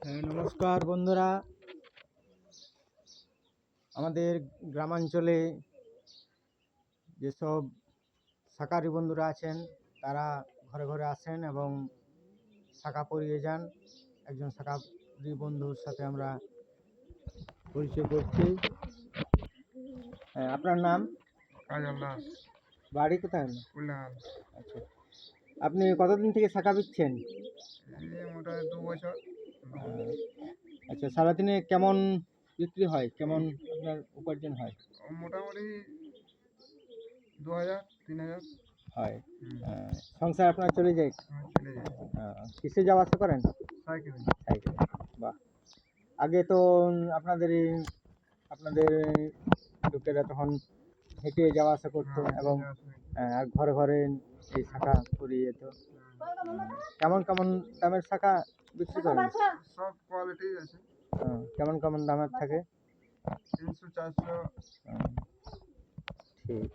নমস্কার বন্ধুরা, আমাদের গ্রামাঞ্চলে যেসব শাকাহারী বন্ধুরা আছেন তারা ঘরে ঘরে আসেন এবং শাখা পরিয়ে যান। একজন শাকাহারী বন্ধুর সাথে আমরা পরিচয় করছি। আপনার নাম? কাজল দাস, বাড়ি কোথায়? কুলডাঙ্গা। আচ্ছা, আপনি কতদিন থেকে শাখা বিচ্ছেন? মোটামুটি 2 বছর। আচ্ছা, সারাদিনে কেমন বিক্রি হয়, কেমন আপনার উপার্জন হয়? মোটামুটি 2000-3000 হয়। সংসার আপনার চলে যায়? চলে যায়। কিসে যাওয়া আসা করেন? সাইকেলে। সাইকেলে। বাহ। আগে তো আপনাদের লোকেরা তখন হেঁটে যাওয়া আসা করতো এবং আর ঘরে ঘরে এই শাখা পরিয়ে যেত। কেমন কেমন দামের শাখা বিক্রি করেন? সব কোয়ালিটি আছে। কেমন কেমন দামের থাকে? 300-400। ঠিক।